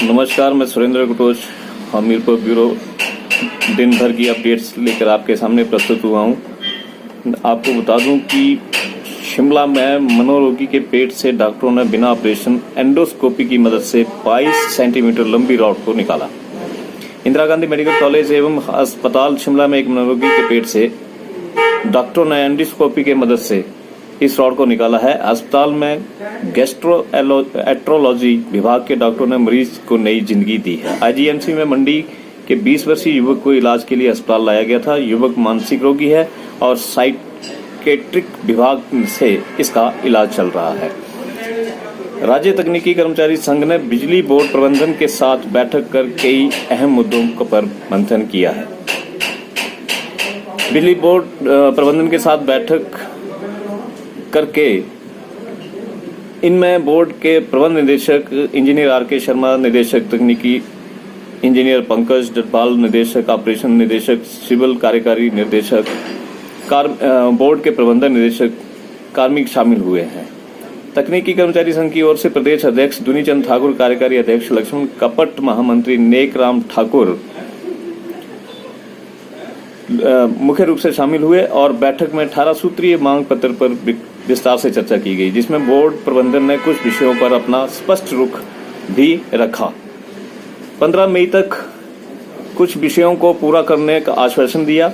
नमस्कार, मैं सुरेंद्र कुटोच हमीरपुर ब्यूरो दिन भर की अपडेट्स लेकर आपके सामने प्रस्तुत हुआ हूं। आपको बता दूं कि शिमला में मनोरोगी के पेट से डॉक्टरों ने बिना ऑपरेशन एंडोस्कोपी की मदद से 22 सेंटीमीटर लंबी रॉड को निकाला। इंदिरा गांधी मेडिकल कॉलेज एवं अस्पताल शिमला में एक मनोरोगी के पेट से डॉक्टरों ने एंडोस्कोपी की मदद से इस रॉड को निकाला है। अस्पताल में गैस्ट्रोएंट्रोलॉजी विभाग के डॉक्टरों ने मरीज को नई जिंदगी दी है। आईजीएमसी में मंडी के 20 वर्षीय युवक को इलाज के लिए अस्पताल लाया गया था। युवक मानसिक रोगी है और साइकेट्रिक विभाग से इसका इलाज चल रहा है। राज्य तकनीकी कर्मचारी संघ ने बिजली बोर्ड प्रबंधन के साथ बैठक कर कई अहम मुद्दों पर मंथन किया है। बिजली बोर्ड प्रबंधन के साथ बैठक करके इनमें बोर्ड के प्रबंध निदेशक इंजीनियर आर.के. शर्मा, निदेशक तकनीकी इंजीनियर पंकज डटपाल, निदेशक ऑपरेशन निदेशक सिविल कार्यकारी निर्देशक बोर्ड के प्रबंधन निदेशक कार्मिक शामिल हुए हैं। तकनीकी कर्मचारी संघ की ओर से प्रदेश अध्यक्ष दुनीचंद ठाकुर, कार्यकारी अध्यक्ष लक्ष्मण कपट, महामंत्री नेक राम ठाकुर मुख्य रूप से शामिल हुए और बैठक में 18 सूत्रीय मांग पत्र पर विस्तार से चर्चा की गई, जिसमें बोर्ड प्रबंधन ने कुछ विषयों पर अपना स्पष्ट रुख भी रखा। 15 मई तक कुछ विषयों को पूरा करने का आश्वासन दिया।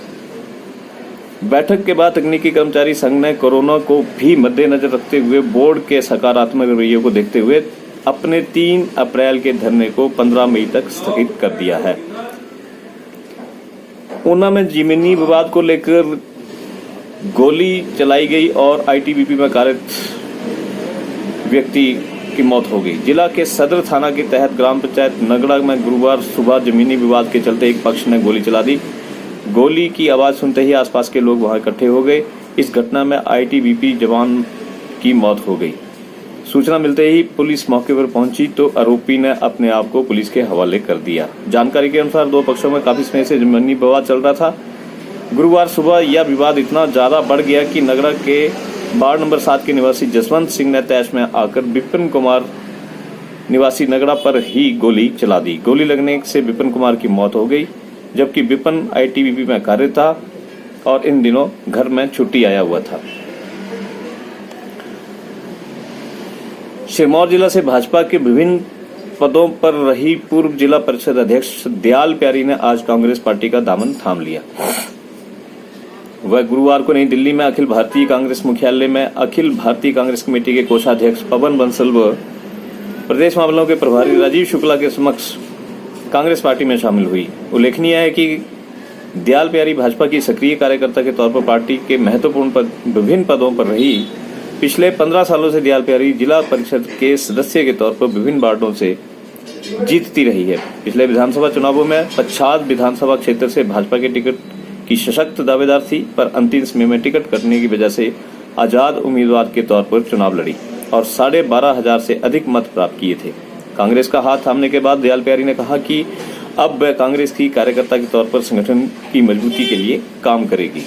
बैठक के बाद तकनीकी कर्मचारी संघ ने कोरोना को भी मद्देनजर रखते हुए बोर्ड के सकारात्मक रवैये को देखते हुए अपने 3 अप्रैल के धरने को 15 मई तक स्थगित कर दिया है। ऊना में जमीनी विवाद को लेकर गोली चलाई गई और आईटीबीपी में कार्यरत व्यक्ति की मौत हो गई। जिला के सदर थाना के तहत ग्राम पंचायत नगड़ा में गुरुवार सुबह जमीनी विवाद के चलते एक पक्ष ने गोली चला दी। गोली की आवाज सुनते ही आसपास के लोग वहां इकट्ठे हो गए। इस घटना में आईटीबीपी जवान की मौत हो गई। सूचना मिलते ही पुलिस मौके पर पहुंची तो आरोपी ने अपने आप को पुलिस के हवाले कर दिया। जानकारी के अनुसार 2 पक्षों में काफी समय से जमीनी विवाद चल रहा था। गुरुवार सुबह यह विवाद इतना ज्यादा बढ़ गया कि नगड़ा के वार्ड नंबर 7 के निवासी जसवंत सिंह ने तैश में आकर विपिन कुमार निवासी नगड़ा पर ही गोली चला दी। गोली लगने से विपिन कुमार की मौत हो गई, जबकि विपिन आईटीबीपी में कार्यरत था और इन दिनों घर में छुट्टी आया हुआ था। सिरमौर जिला से भाजपा के विभिन्न पदों पर रही पूर्व जिला परिषद अध्यक्ष दयाल प्यारी ने आज कांग्रेस पार्टी का दामन थाम लिया। वह गुरुवार को नई दिल्ली में अखिल भारतीय कांग्रेस मुख्यालय में अखिल भारतीय कांग्रेस कमेटी के कोषाध्यक्ष पवन बंसल व प्रदेश मामलों के प्रभारी राजीव शुक्ला के समक्ष कांग्रेस पार्टी में शामिल हुई। उल्लेखनीय है कि दयाल प्यारी भाजपा की सक्रिय कार्यकर्ता के तौर पर पार्टी के महत्वपूर्ण विभिन्न पदों पर रही। पिछले 15 सालों से दयाल प्यारी जिला परिषद के सदस्य के तौर पर विभिन्न वार्डों से जीतती रही है। पिछले विधानसभा चुनावों में पच्छाद विधानसभा क्षेत्र से भाजपा के टिकट की सशक्त दावेदार थी, पर अंतिम समय में टिकट कटने की वजह से आजाद उम्मीदवार के तौर पर चुनाव लड़ी और 12,500 से अधिक मत प्राप्त किए थे। कांग्रेस का हाथ थामने के बाद दयाल प्यारी ने कहा कि अब वह कांग्रेस की कार्यकर्ता के तौर पर संगठन की मजबूती के लिए काम करेगी।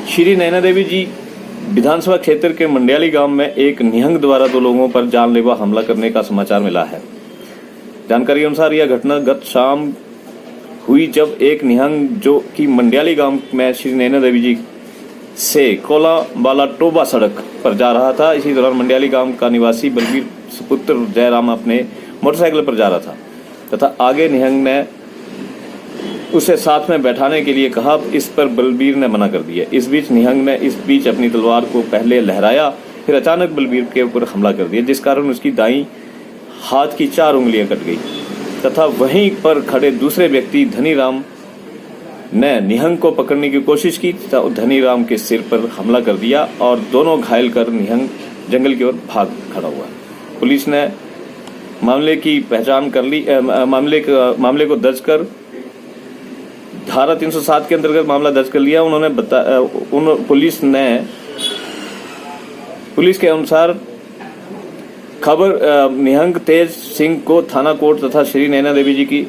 श्री नैना देवी जी विधानसभा क्षेत्र के मंडियाली गांव में एक निहंग द्वारा 2 लोगों पर जानलेवा हमला करने का समाचार मिला है। जानकारी अनुसार यह घटना गत शाम हुई, जब एक निहंग जो कि मंडियाली गांव में श्री नैना देवी जी से कोलाबाला टोबा सड़क पर जा रहा था। इसी दौरान मंडियाली गांव का निवासी बलबीर सुपुत्र जयराम अपने मोटरसाइकिल पर जा रहा था तथा आगे निहंग ने उसे साथ में बैठाने के लिए कहा। इस पर बलबीर ने मना कर दिया। इस बीच निहंग ने अपनी तलवार को पहले लहराया, फिर अचानक बलबीर के ऊपर हमला कर दिया, जिस कारण उसकी दाईं हाथ की 4 उंगलियां कट गई तथा वहीं पर खड़े दूसरे व्यक्ति धनीराम ने निहंग को पकड़ने की कोशिश की तथा धनीराम के सिर पर हमला कर दिया और दोनों घायल कर निहंग जंगल की ओर भाग खड़ा हुआ। पुलिस ने मामले की पहचान कर ली। मामले को दर्ज कर धारा 307 के अंतर्गत मामला दर्ज कर लिया। पुलिस के अनुसार खबर निहंग तेज सिंह को थाना कोर्ट तथा श्री नैना देवी जी की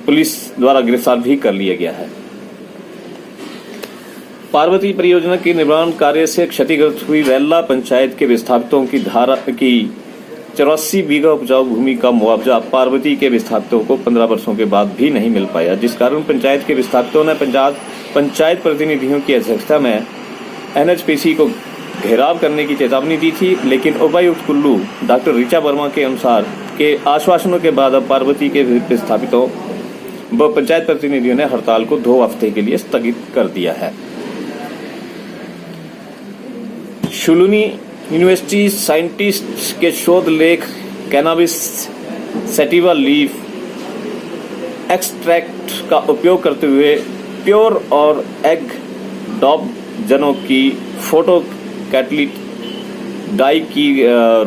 पुलिस द्वारा गिरफ्तार भी कर लिया गया है। पार्वती परियोजना के निर्माण कार्य से क्षतिग्रस्त हुई रैला पंचायत के विस्थापितों की 84 बीघा उपजाऊ भूमि का मुआवजा पार्वती के विस्थापितों को 15 वर्षों के बाद भी नहीं मिल पाया, जिस कारण पंचायत के विस्थापितों ने पंचायत प्रतिनिधियों की अध्यक्षता में एनएचपीसी को घेराव करने की चेतावनी दी थी। लेकिन उपायुक्त कुल्लू डॉक्टर ऋचा वर्मा के अनुसार के आश्वासनों के बाद अब पार्वती के विस्थापितों व पंचायत प्रतिनिधियों ने हड़ताल को 2 हफ्ते के लिए स्थगित कर दिया है। शुलूनी यूनिवर्सिटी साइंटिस्ट के शोध लेख कैनाबिस सैटिवा लीफ एक्सट्रैक्ट का उपयोग करते हुए प्योर और एग डॉप जनों की फोटो कैटलिट डाई की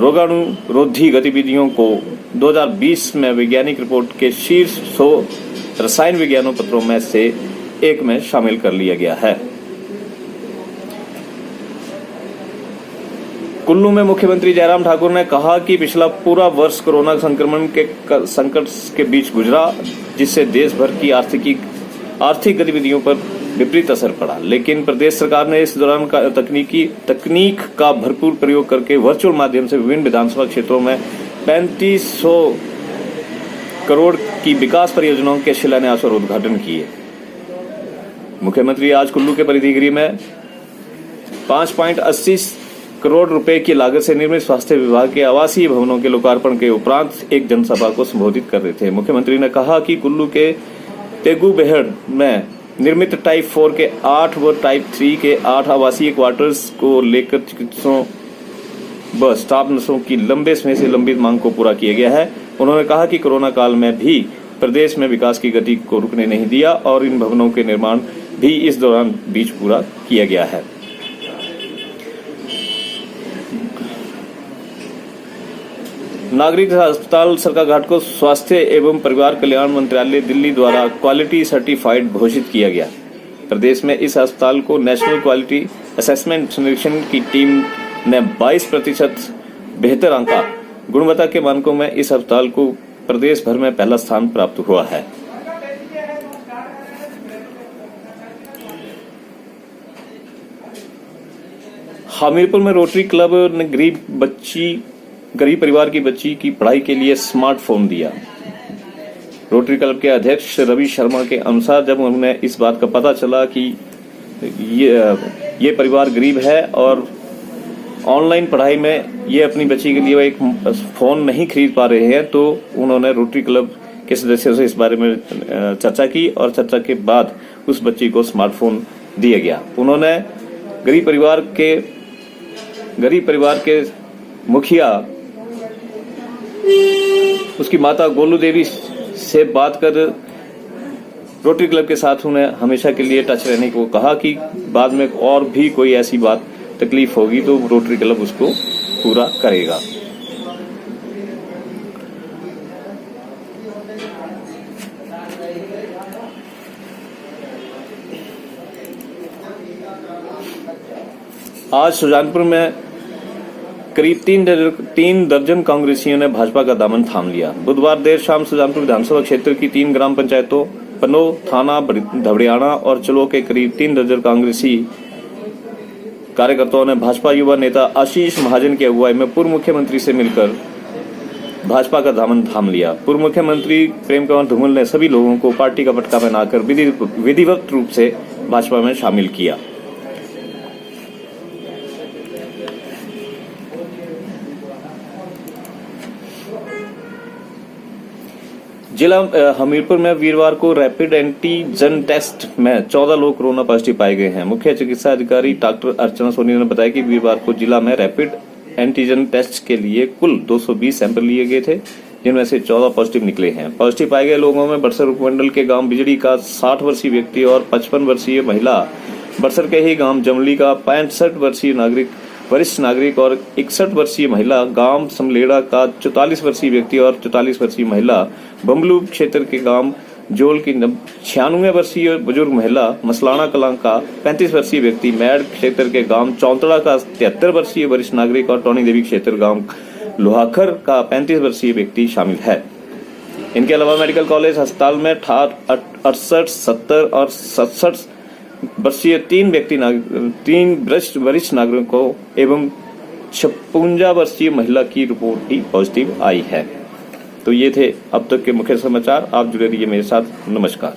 रोगाणुरोधी गतिविधियों को 2020 में वैज्ञानिक रिपोर्ट के शीर्ष 100 रसायन विज्ञानों पत्रों में से एक में शामिल कर लिया गया है। कुल्लू में मुख्यमंत्री जयराम ठाकुर ने कहा कि पिछला पूरा वर्ष कोरोना संक्रमण के संकट के बीच गुजरा, जिससे देश भर की आर्थिक गतिविधियों पर विपरीत असर पड़ा। लेकिन प्रदेश सरकार ने इस दौरान तकनीक का भरपूर प्रयोग करके वर्चुअल माध्यम से विभिन्न विधानसभा क्षेत्रों में 3500 करोड़ की विकास परियोजनाओं के शिलान्यास और उद्घाटन किए। मुख्यमंत्री आज कुल्लू के परिधिगिरी में 5.80 करोड़ रुपए की लागत से निर्मित स्वास्थ्य विभाग के आवासीय भवनों के लोकार्पण के उपरांत एक जनसभा को संबोधित कर रहे थे। मुख्यमंत्री ने कहा कि कुल्लू के तेगुबेहड़ में निर्मित टाइप 4 के 8 व टाइप 3 के 8 आवासीय क्वार्टर्स को लेकर चिकित्सकों व स्टाफ नर्सों की लंबे समय से लंबित मांग को पूरा किया गया है। उन्होंने कहा कि कोरोना काल में भी प्रदेश में विकास की गति को रुकने नहीं दिया और इन भवनों के निर्माण भी इस दौरान बीच पूरा किया गया है। नागरिक अस्पताल सरकाघाट को स्वास्थ्य एवं परिवार कल्याण मंत्रालय दिल्ली द्वारा क्वालिटी सर्टिफाइड घोषित किया गया। प्रदेश में इस अस्पताल को नेशनल क्वालिटी असेसमेंट सर्वेक्षण की टीम ने 22% बेहतर आंका। गुणवत्ता के मानकों में इस अस्पताल को प्रदेश भर में पहला स्थान प्राप्त हुआ है। हमीरपुर में रोटरी क्लब ने गरीब परिवार की बच्ची की पढ़ाई के लिए स्मार्टफोन दिया। रोटरी क्लब के अध्यक्ष रवि शर्मा के अनुसार जब उन्हें इस बात का पता चला कि ये परिवार गरीब है और ऑनलाइन पढ़ाई में ये अपनी बच्ची के लिए एक फोन नहीं खरीद पा रहे हैं, तो उन्होंने रोटरी क्लब के सदस्यों से इस बारे में चर्चा की और चर्चा के बाद उस बच्ची को स्मार्टफोन दिया गया। उन्होंने गरीब परिवार के मुखिया उसकी माता गोलू देवी से बात कर रोटरी क्लब के साथ उन्हें हमेशा के लिए टच रहने को कहा कि बाद में और भी कोई ऐसी बात तकलीफ होगी तो रोटरी क्लब उसको पूरा करेगा। आज सुजानपुर में करीब 3 दर्जन कांग्रेसियों ने भाजपा का दामन थाम लिया। बुधवार देर शाम सुजानपुर विधानसभा क्षेत्र की 3 ग्राम पंचायतों पनो, थाना धवड़ियाना और चलो के करीब 3 दर्जन कांग्रेसी कार्यकर्ताओं ने भाजपा युवा नेता आशीष महाजन की अगुवाई में पूर्व मुख्यमंत्री से मिलकर भाजपा का दामन थाम लिया। पूर्व मुख्यमंत्री प्रेम कुमार धूमल ने सभी लोगों को पार्टी का पटका पहनाकर विधिवत रूप से भाजपा में शामिल किया। जिला हमीरपुर में वीरवार को रैपिड एंटीजन टेस्ट में 14 लोग कोरोना पॉजिटिव पाए गए हैं। मुख्य चिकित्सा अधिकारी डॉक्टर अर्चना सोनी ने बताया कि वीरवार को जिला में रैपिड एंटीजन टेस्ट के लिए कुल 220 सैंपल लिए गए थे, जिनमें से 14 पॉजिटिव निकले हैं। पॉजिटिव पाए गए लोगों में बड़सर उपमंडल के गांव बिजड़ी का 60 वर्षीय व्यक्ति और 55 वर्षीय महिला, बड़सर के ही गांव जमली का 65 वर्षीय वरिष्ठ नागरिक और 61 वर्षीय महिला, गांव समलेड़ा का 44 वर्षीय व्यक्ति और 44 वर्षीय महिला, बम्बलू क्षेत्र के गांव जोल की 96 वर्षीय बुजुर्ग महिला, मसलाना कलां का 35 वर्षीय व्यक्ति, मैड क्षेत्र के गांव चौंतड़ा का 73 वर्षीय वरिष्ठ नागरिक और टोनी देवी क्षेत्र गांव लोहाखर का 35 वर्षीय व्यक्ति शामिल है। इनके अलावा मेडिकल कॉलेज अस्पताल में 68, 70 और 67 वर्षीय 3 वरिष्ठ नागरिकों एवं 56 वर्षीय महिला की रिपोर्ट भी पॉजिटिव आई है। तो ये थे अब तक के मुख्य समाचार। आप जुड़े रहिए मेरे साथ। नमस्कार।